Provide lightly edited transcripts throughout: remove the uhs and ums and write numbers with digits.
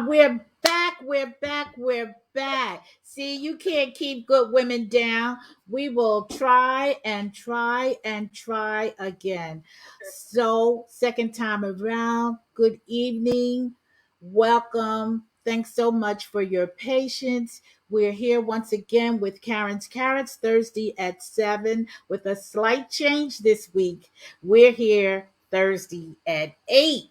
We're back. We're back. See, you can't keep good women down. We will try and try and try again. So, second time around, good evening. Welcome. Thanks so much for your patience. We're here once again with Karen's Carrots Thursday at 7 with a slight change this week. We're here Thursday at 8,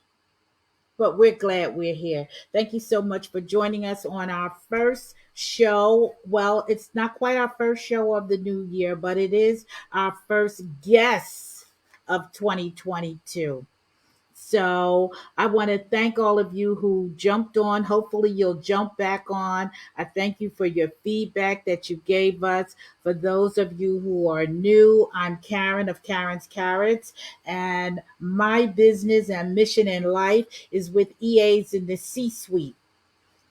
but we're glad we're here. Thank you so much for joining us on our first show. Well, it's not quite our first show of the new year, but it is our first guest of 2022. So I want to thank all of you who jumped on. Hopefully, you'll jump back on. I thank you for your feedback that you gave us. For those of you who are new, I'm Karen of Karen's Carrots, and my business and mission in life is with EAs in the C suite.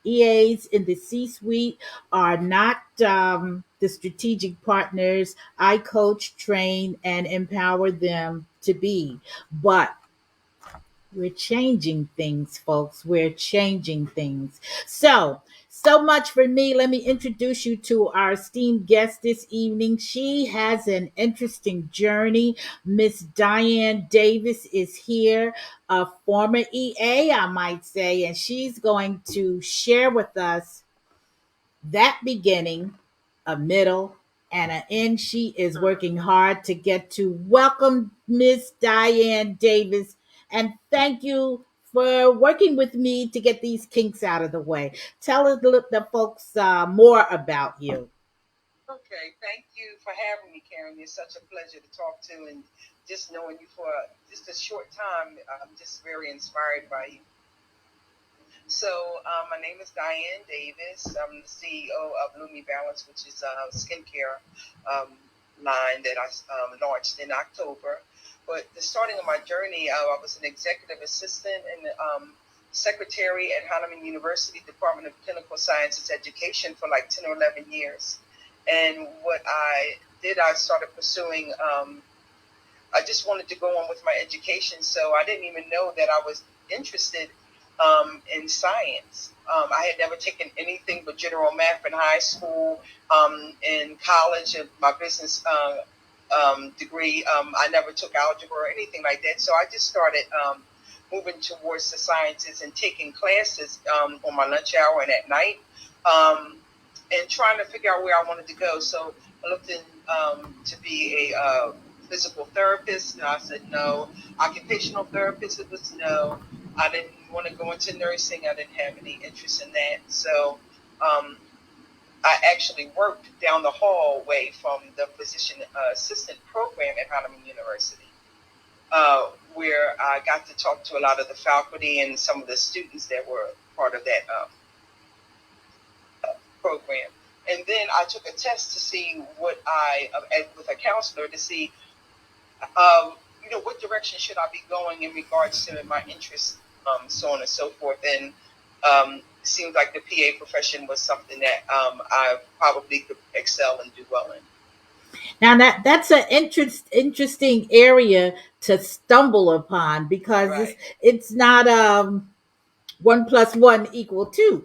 EAs in the C suite are not the strategic partners I coach, train, and empower them to be. But we're changing things, folks. We're changing things. So much for me. Let me introduce you to our esteemed guest this evening. She has an interesting journey. Miss Diane Davis is here, a former EA, I might say, and she's going to share with us that beginning, a middle, and an end she is working hard to get to. Welcome, Miss Diane Davis, and thank you for working with me to get these kinks out of the way. Tell us the folks more about you. Now that's an interesting area to stumble upon because it's not 1 plus 1 equal 2.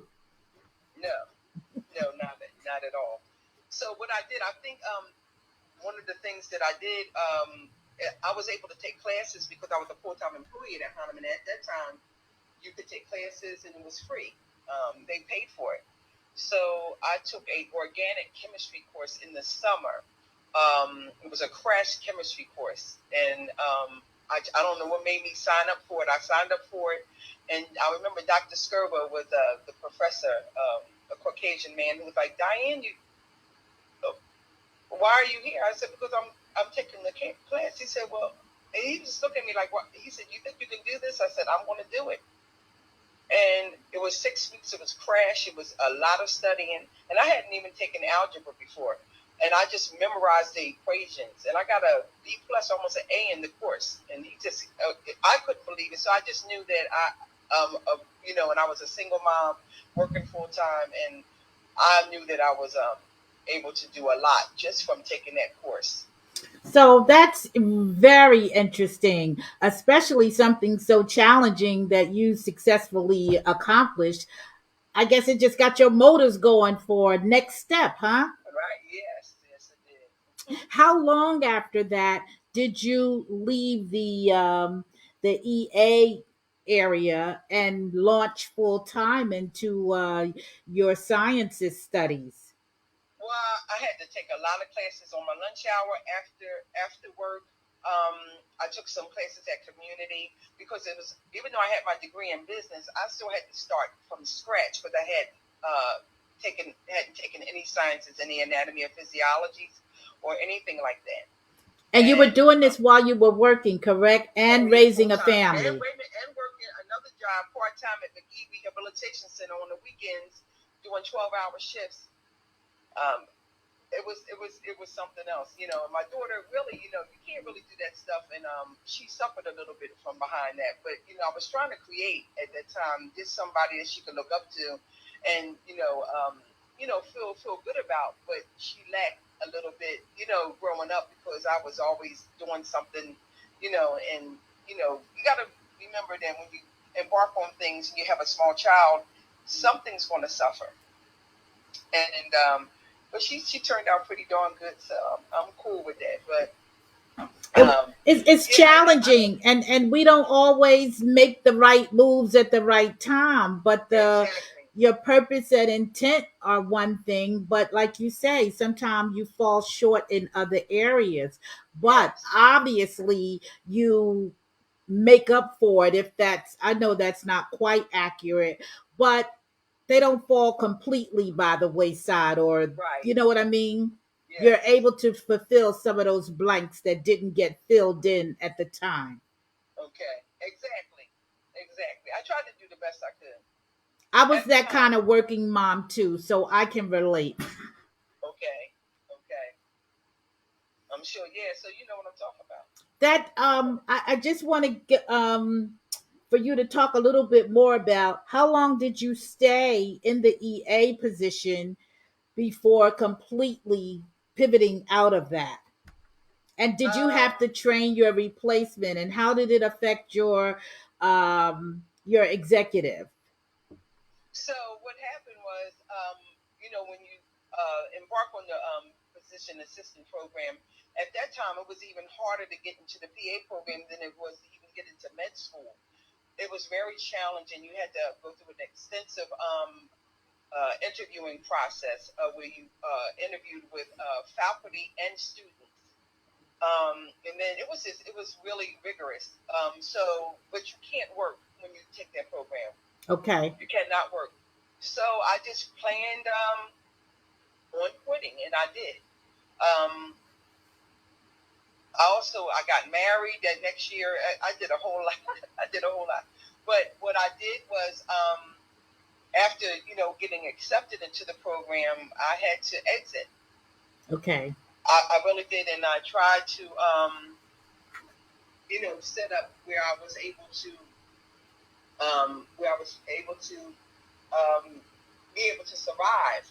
So that's very interesting, especially something so challenging that you successfully accomplished. I guess it just got your motors going for next step, huh? Right? Yes, yes, it did. How long after that did you leave the EA area and launch full time into your sciences studies? Well, I had to take a lot of classes on my lunch hour after work. I took some classes at community because it was, even though I had my degree in business, I still had to start from scratch because I had hadn't taken any sciences, any anatomy or physiologies or anything like that. And you were And doing this while you were working, correct? oh And yeah, full raising a time. And family. wait a minute, and working another job part time at McGee Rehabilitation Center on the weekends, doing 12-hour shifts. Um, it was something else. My daughter really, you can't really do that stuff, and she suffered a little bit from behind that. But I was trying to create at that time just somebody that she could look up to, and feel good about. But she lacked a little bit, growing up because I was always doing something, and you got to remember that when you embark on things and you have a small child, something's going to suffer. And but she turned out pretty darn good, so I'm cool with that. But it, it's yeah, challenging, and we don't always make the right moves at the right time, but the exactly. your purpose and intent are one thing, but like you say, sometimes you fall short in other areas, but Yes, obviously you make up for it. If that's, I know that's not quite accurate, but they don't fall completely by the wayside, or right. you know what I mean. You're Yes. able to fulfill some of those blanks that didn't get filled in at the time. Okay. Exactly. Exactly. I tried to do the best I could I was at the that kind time. of working mom too, so I can relate. Okay. Okay. I'm sure. Yeah. So you know what I'm talking about. That I just want to get for you to talk a little bit more about how long did you stay in the EA position before completely pivoting out of that? And did you have to Um. train your replacement, and how did it affect your executive? So what happened was, when you embark on the physician assistant program, at that time it was even harder to get into the PA program than it was to even get into med school. It was very challenging. You had to go through an extensive interviewing process where you interviewed with faculty and students. And then it was really rigorous. But you can't work when you take that program. Okay. You cannot work. So I just planned on quitting, and I did. Um, I got married that next year. I did a whole lot. I did a whole lot. But what I did was, after getting accepted into the program, I had to exit. Okay. I really did, and I tried to set up where I was able to be able to survive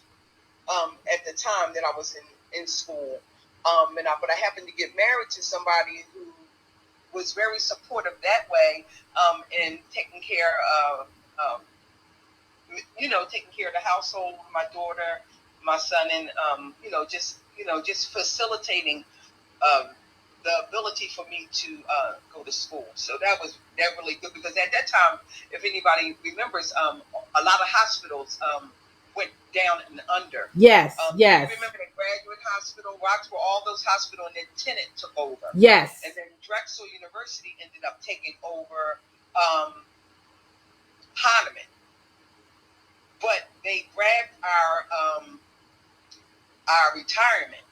at the time that I was in school. But I happened to get married to somebody who was very supportive that way, and taking care of the household, my daughter, my son, and just facilitating um, the ability for me to go to school. So that really good because at that time, if anybody remembers, a lot of hospitals went down and under. Yes. You Yes. remember the Graduate Hospital, Roxborough, all those hospitals, and then Tenet took over, and Yes. then Drexel University ended up taking over Hahnemann, but they grabbed our retirement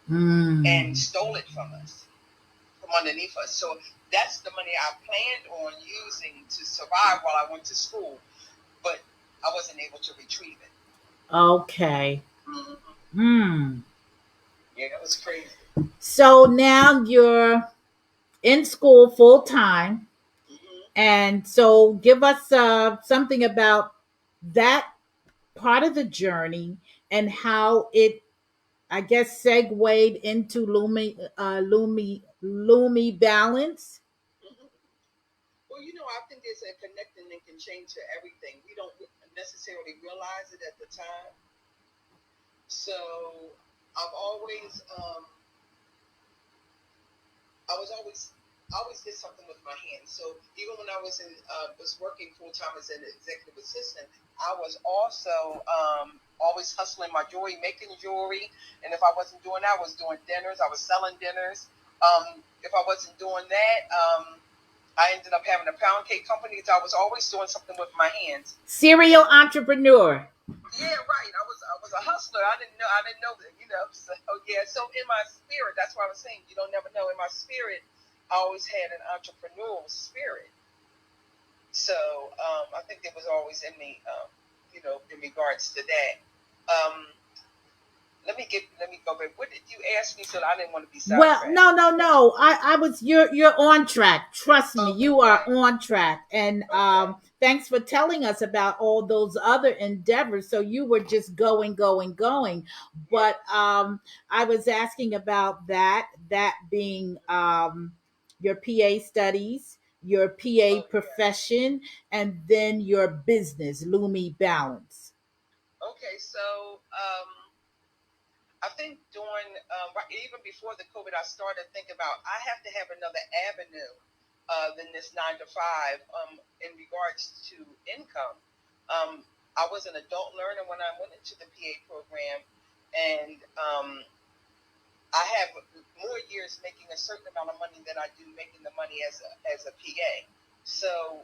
and Mm. stole it from underneath us. So that's the money I planned on using to survive while I went to school, but I wasn't able to retrieve it. Okay. Mm-hmm. Hmm. Yeah, that was crazy. So now you're in school full time, Mm-hmm. and so give us something about that part of the journey and how it I guess segued into Lumi balance. Mhm. Well, I think there's a connecting link and chain to everything. We don't necessarily realize it at the time. So I've always, I was always did something with my hands. So even when I was working full time as an executive assistant, I was also always hustling my jewelry, making jewelry. And if I wasn't doing that, I was doing dinners. I was selling dinners. If I wasn't doing that, I ended up having a pound cake company. So I was always doing something with my hands. Serial entrepreneur. Yeah, right. I was a hustler. I didn't know that. So yeah. So in my spirit, that's why I was saying you don't never know. In my spirit, I always had an entrepreneurial spirit. So I think it was always in me. In regards to that. Um, let me go back. What did you ask me? So I didn't want to be Well, sidetracked. no, no, no. I was you're on track. Trust me, Oh, you are okay. on track. And Okay. thanks for telling us about all those other endeavors. So you were just going, going, going. But Yes. I was asking about that being your PA studies, your PA Oh, yeah. profession, and then your business, Lumi Balance. Okay. So I think during even before the COVID, I started thinking about I have to have another avenue than this 9 to 5 in regards to income. I was an adult learner when I went into the PA program, and I have more years making a certain amount of money than I do making the money as a PA. So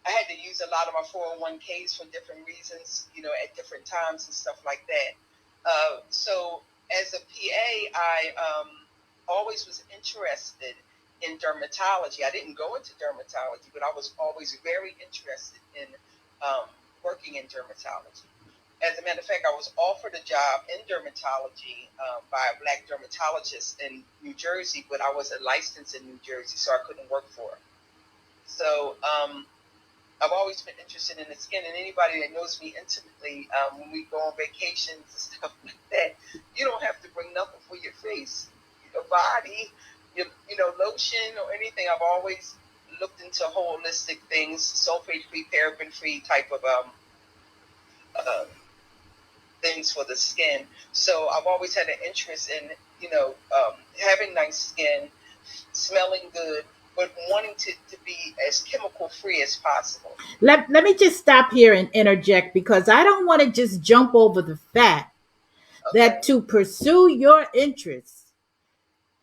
I had to use a lot of my 401ks for different reasons, at different times and stuff like that. So as a PA, I always was interested in dermatology. I didn't go into dermatology, but I was always very interested in um, working in dermatology. As a matter of fact, I was offered a job in dermatology by a black dermatologist in New Jersey, but I wasn't licensed in New Jersey, so I couldn't work for her. So I've always been interested in the skin, and anybody that knows me intimately, when we go on vacations and stuff like that, you don't have to bring nothing for your face, your body, your lotion or anything. I've always looked into holistic things, sulfate-free, paraben-free type of uh, things for the skin. So I've always had an interest in, having nice skin, smelling good, but wanting to be as chemical free as possible. Let me just stop here and interject because I don't want to just jump over the fact that Okay. to pursue your interests,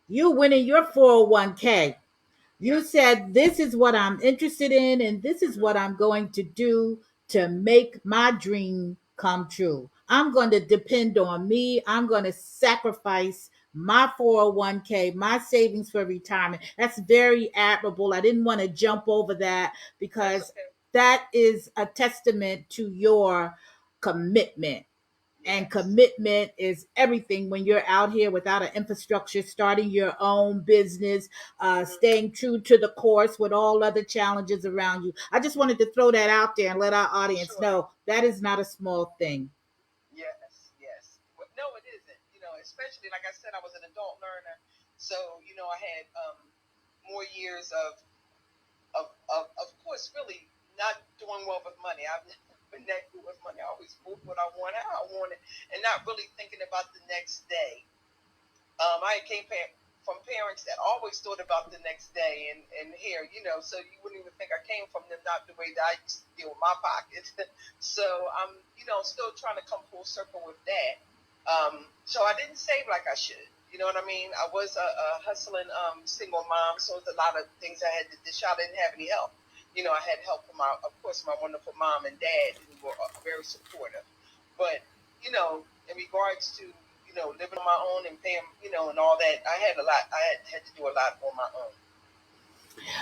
you went in your 401k. You Yes. said, this is what I'm interested in, and this is what Mm-hmm. I'm going to do to make my dream come true. I'm going to depend on me. I'm going to sacrifice my 401k, my savings for retirement. That's very admirable. I didn't want to jump over that That's because okay. that is a testament to your commitment, and Yes. commitment is everything when you're out here without an infrastructure, starting your own business, Mm-hmm. staying true to the course with all other challenges around you. I just wanted to throw that out there and let our audience Sure. know that is not a small thing. Yes. Yes. No, it isn't. Especially like I said, I was an adult learner, so I had more years of course, really not doing well with money. I've never been that good with money. I always moved what I wanted, how I wanted, and not really thinking about the next day. I came from parents that always thought about the next day and here, so you wouldn't even think I came from them, not the way that I used to deal with my pockets. So I'm, still trying to come full circle with that. So I didn't save like I should. You know what I mean? I was a hustling single mom, so it's a lot of things I had to dish out. I didn't have any help. I had help from of course, my wonderful mom and dad who were very supportive. But in regards to living on my own and paying, and all that, I had a lot. I had to do a lot on my own.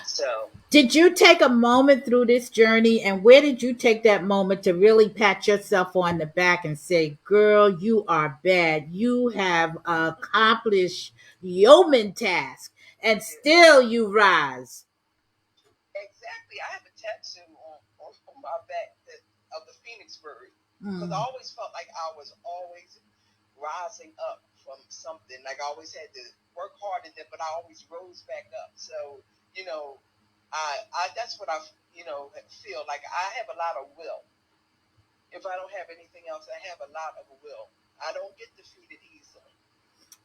So Did you take a moment through this journey, and where did you take that moment to really pat yourself on the back and say, girl, you are bad. You have accomplished yeoman task and yes, still you rise. exactly. I have a tattoo on my back of the phoenix bird. because I Mm. always felt like I was always rising up from something. Like I always had to work hard at it, but I always rose back up. So you know, I that's what I feel like. I have a lot of will. If I don't have anything else, I have a lot of will. I don't get defeated easily.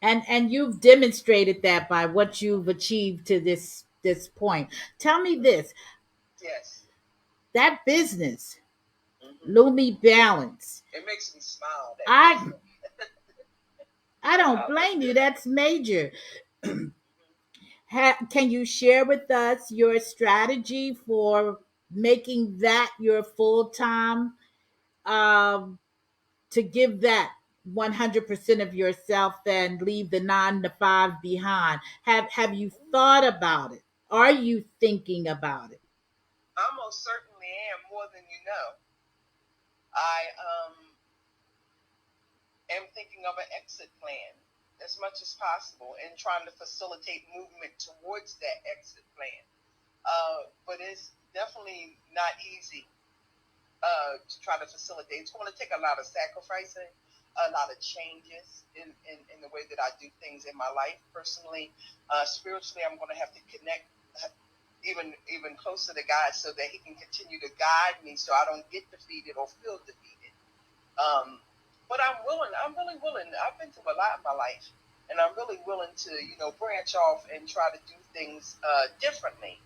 And you've demonstrated that by what you've achieved to this point. Tell me this, Yes. that business, Hmm. Lumi Balance. It makes me smile, that I business. I don't Wow, that's blame you. good. That's major. Hmm. Can you share with us your strategy for making that your full time, um, to give that 100% of yourself and leave the 9 to 5 behind? Have you thought about it? Are you thinking about it? I most certainly am, more than you know. I am thinking of an exit plan as much as possible and trying to facilitate movement towards that exit plan. But it's definitely not easy to try to facilitate. It's going to take a lot of sacrificing, a lot of changes in the way that I do things in my life personally. Spiritually, I'm going to have to connect even closer to God so that He can continue to guide me so I don't get defeated or feel defeated. Um, but I'm willing. I'm really willing. I've been through a lot in my life, and I'm really willing to branch off and try to do things differently,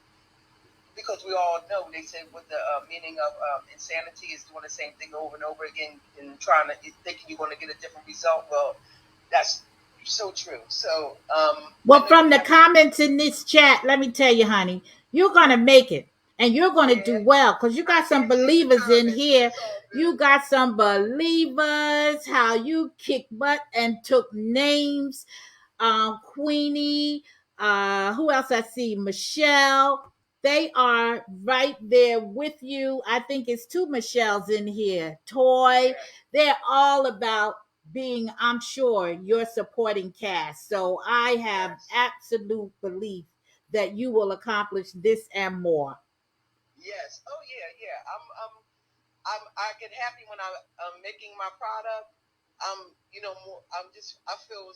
because we all know they say what the meaning of insanity is doing the same thing over and over again and trying to thinking you're going to get a different result. Well, that's so true. So I Well, know you from the have some. comments in this chat, let me tell you, honey, you're going to make it and you're going to do Yeah, well because you I got some can't see the believers in comments, but here. it's all You good. got some believers, how you kicked butt and took names. Queenie, who else I see? Michelle. They are right there with you. I think it's two Michelles in here. Toy. Yeah. They're all about being, I'm sure, your supporting cast. So I have Yes. absolute belief that you will accomplish this and more. Yes. Oh yeah. Yeah. I get happy when I'm making my product. More. I feel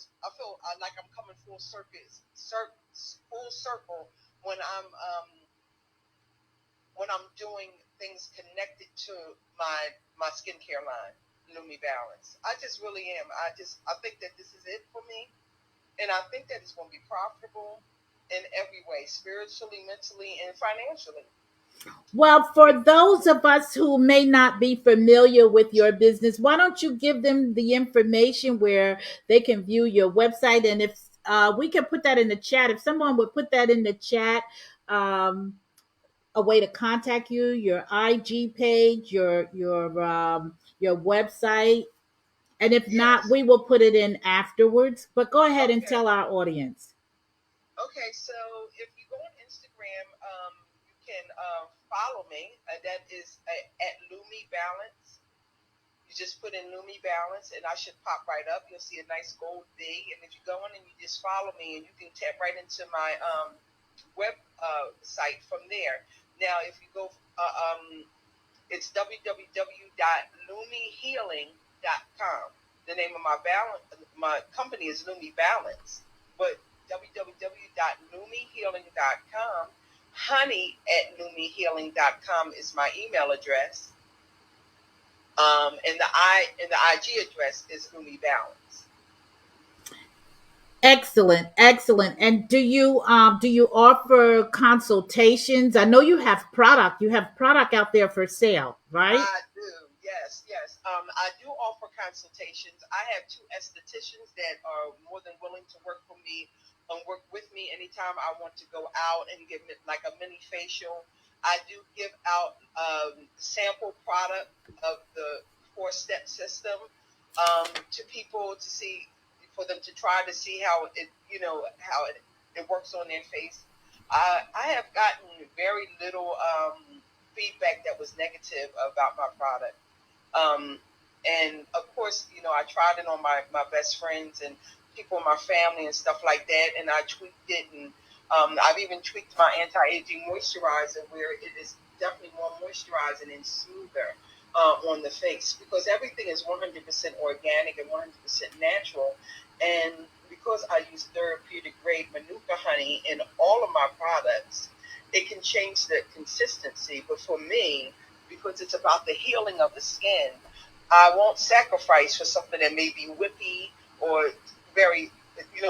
like I'm coming full circle when I'm doing things connected to my skincare line, Lumi Balance. I just really am. I think that this is it for me, and I think that it's going to be profitable in every way, spiritually, mentally, and financially. Well, for those of us who may not be familiar with your business, why don't you give them the information where they can view your website? And if we can put that in the chat, if someone would put that in the chat, um, a way to contact you, your IG page, your website, and if not, Yes. we will put it in afterwards. But go ahead and Okay. tell our audience. Okay, so if you go on Instagram, you can follow me. That is at Lumi Balance. You just put in Lumi Balance, and I should pop right up. You'll see a nice gold V. And if you go in and you just follow me, and you can tap right into my web site from there. Now, if you go, it's www.lumihealing.com. The name of my company is Lumi Balance, but www.lumihealing.com. Honey@lumihealing.com is my email address. And the IG address is Lumi Balance. Excellent, excellent. And do you offer consultations? I know you have product. You have product out there for sale, right? I do, yes, yes. I do offer consultations. I have two estheticians that are more than willing to work for me and work with me anytime I want to go out and give it like a mini facial. I do give out sample product of the 4-step system to people to see, for them to try to see how it works on their face. I have gotten very little feedback that was negative about my product. Um, and of course, I tried it on my best friends and people in my family and stuff like that, and I tweaked it, and I've even tweaked my anti-aging moisturizer where it is definitely more moisturizing and smoother. on the face because everything is 100% organic and 100% natural. And because I use therapeutic grade Manuka honey in all of my products, it can change the consistency. But for me, because it's about the healing of the skin, I won't sacrifice for something that may be whippy or very,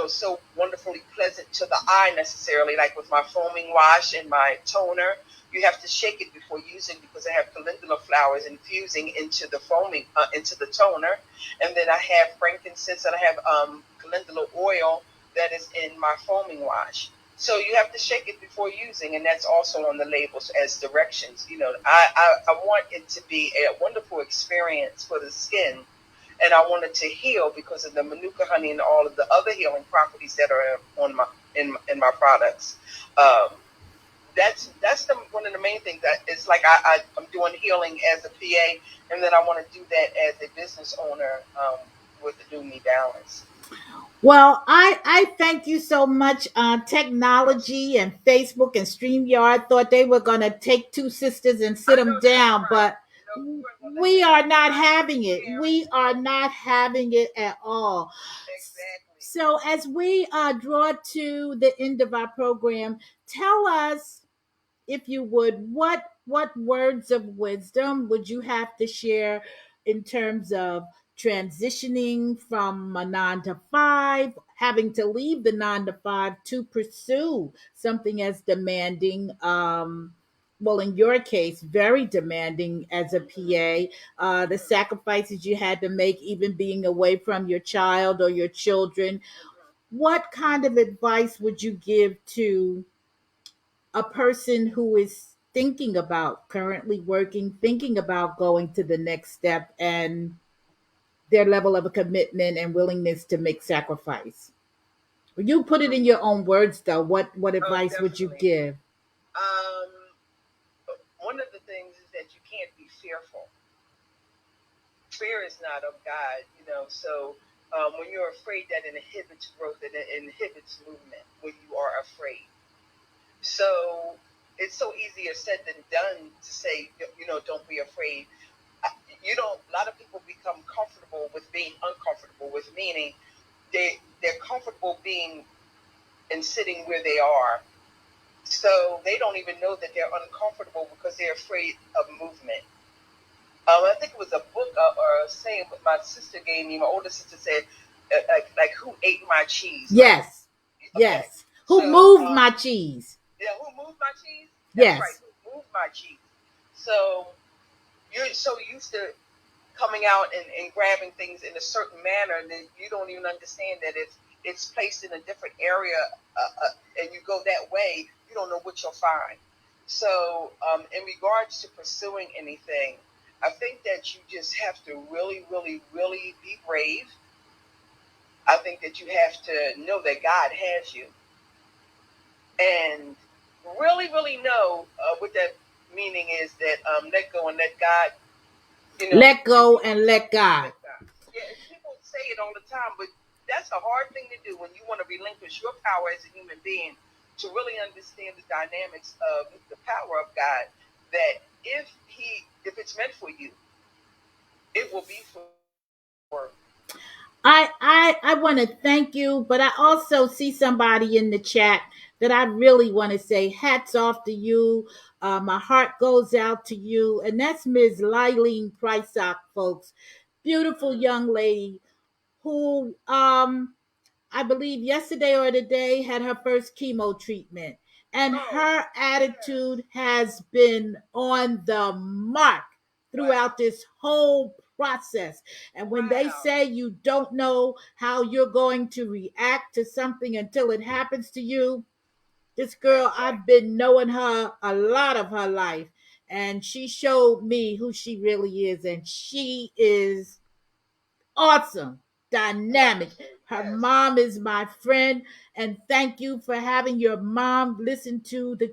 so wonderfully pleasant to the eye necessarily, like with my foaming wash and my toner. You have to shake it before using because I have calendula flowers infusing into the foaming, into the toner. And then I have frankincense and I have calendula oil that is in my foaming wash. So you have to shake it before using, and that's also on the labels as directions. I want it to be a wonderful experience for the skin, and I want it to heal because of the manuka honey and all of the other healing properties that are on my in my products. Um, that's one of the main things. That it's like I'm doing healing as a PA, and then I want to do that as a business owner with the Lumi Balance. Well, I thank you so much. Technology and Facebook and StreamYard thought they were going to take two sisters and sit I them know that's down, right. but We weren't gonna let we that are happen. not I know having you, it. Karren. We are not having it at all. Exactly. So, as we draw to the end of our program, tell us, if you would, what words of wisdom would you have to share in terms of transitioning from a 9 to 5, having to leave the 9 to 5 to pursue something as demanding, well, in your case, very demanding as a Mm-hmm. PA, the Mm-hmm. sacrifices you had to make, even being away from your child or your children. Mm-hmm. What kind of advice would you give to a person who is thinking about currently working, thinking about going to the next step, and their level of a commitment and willingness to make sacrifice? You put it in your own words, though. What Oh, advice would you definitely. give? Um, one of the things is that you can't be fearful. Fear is not of God, So when you're afraid, that inhibits growth and it inhibits movement when you are afraid. So it's so easier said than done to say, don't be afraid. You don't. A lot of people become comfortable with being uncomfortable, with meaning they're comfortable being and sitting where they are. So they don't even know that they're uncomfortable because they're afraid of movement. I think it was a book or a saying what my sister gave me. My older sister said, like who ate my cheese? Like, Yes, okay, yes. Who so moved my cheese? yeah, who moved my cheese? That's right, Yes. who moved my cheese? So you're so used to coming out and grabbing things in a certain manner that you don't even understand that if it's placed in a different area and you go that way, you don't know what you'll find. So, in regards to pursuing anything, I think that you just have to really, really, really be brave. I think that you have to know that God has you and really, really know what that meaning is that let go and let God, you know, Let go and let God. yeah, and people say it all the time, but that's a hard thing to do when you want to relinquish your power as a human being to really understand the dynamics of the power of God. That if it's meant for you, it will be for. I want to thank you, but I also see somebody in the chat that I really want to say hats off to you. My heart goes out to you, and that's Ms. Lylene Prysock, folks. Beautiful Mm-hmm. young lady who I believe yesterday or today had her first chemo treatment. And Oh her yes! attitude has been on the mark throughout Wow! this whole process. And when they Wow! say you don't know how you're going to react to something until it happens to you, this girl, That's right. I've been knowing her a lot of her life. And she showed me who she really is. And she is awesome. dynamic. Wonderful. Her Yes. mom is my friend, and thank you for having your mom listen to the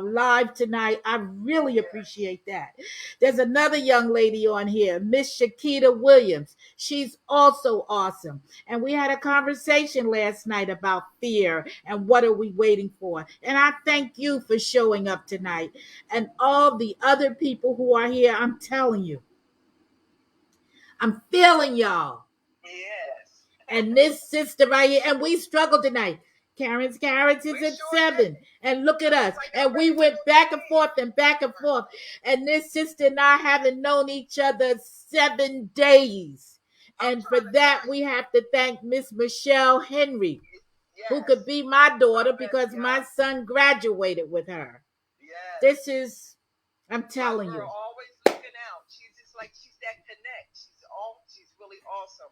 live tonight. I really Yes. appreciate that. There's another young lady on here, Miss Shakita Williams. She's also awesome, and we had a conversation last night about fear and what are we waiting for. And I thank you for showing up tonight, and all the other people who are here. I'm telling you, I'm feeling y'all. Yes. And this sister right here, and we struggled tonight. Karen's Carrots is We at sure 7. did. And look at I us. was like, I'm And we ready to went go back and today. forth and back and forth. And this sister and I haven't known each other 7 days. I'm And for trying to that, tell we you. have to thank Miss Michelle Henry, who Yes. could be my daughter My because best, my yeah. son graduated with her. Yes. This is, I'm My telling girl you. always looking out. She's just like, she's that connect. She's really awesome.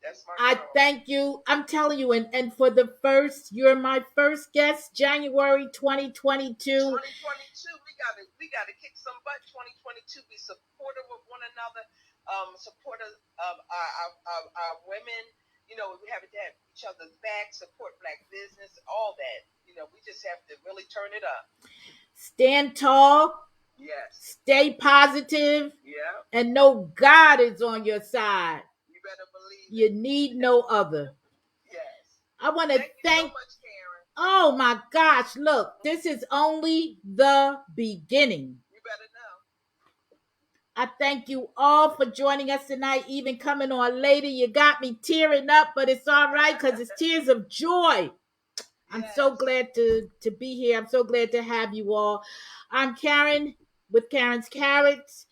That's my I girl. thank you. I'm telling you, and for the first, you're my first guest, January 2022. 2022, we gotta kick some butt. 2022, be supportive of one another, supportive of our women. You know, we have to have each other's back, support Black business, all that. You know, we just have to really turn it up. Stand tall. Yes. Stay positive. Yeah. And know God is on your side. You better believe You it. need no other. Yes. I want to Thank you thank. so much, Karren. Oh my gosh! Look, this is only the beginning. You better know. I thank you all for joining us tonight, even coming on later. You got me tearing up, but it's all right because it's tears of joy. I'm so glad to be here. I'm so glad to have you all. I'm Karren with Karen's Carrots.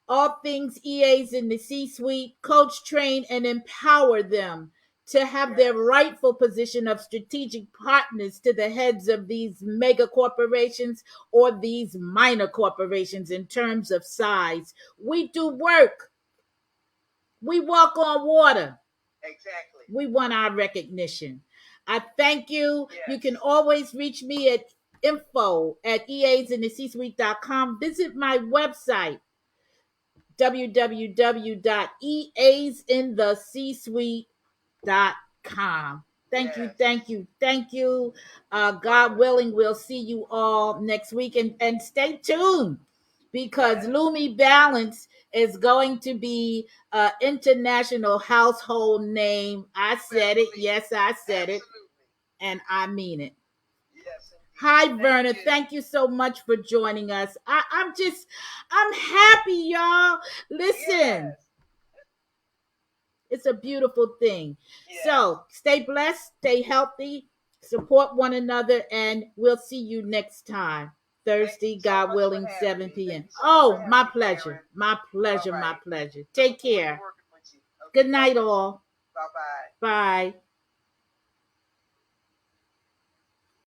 All things EAs in the C-suite, coach, train, and empower them to have their rightful position of strategic partners to the heads of these mega corporations or these minor corporations in terms of size. We do work. We walk on water. Exactly. We want our recognition. I thank you. Yes. You can always reach me at info@easinthecsuite.com. Visit my website, www.easinthecsuite.com. Thank you, thank you, thank you. God willing, we'll see you all next week. And stay tuned because Lumi Balance is going to be an international household name. I said it. Yes, I said it. And I mean it. Yes. Hi, Verna. Thank you so much for joining us. I'm happy, y'all. Listen, it's a beautiful thing. So stay blessed, stay healthy, support one another, and we'll see you next time. Thursday, God willing, 7 p.m. Oh, my pleasure. My pleasure. My pleasure. Take care. Good night, all. Bye-bye. Bye.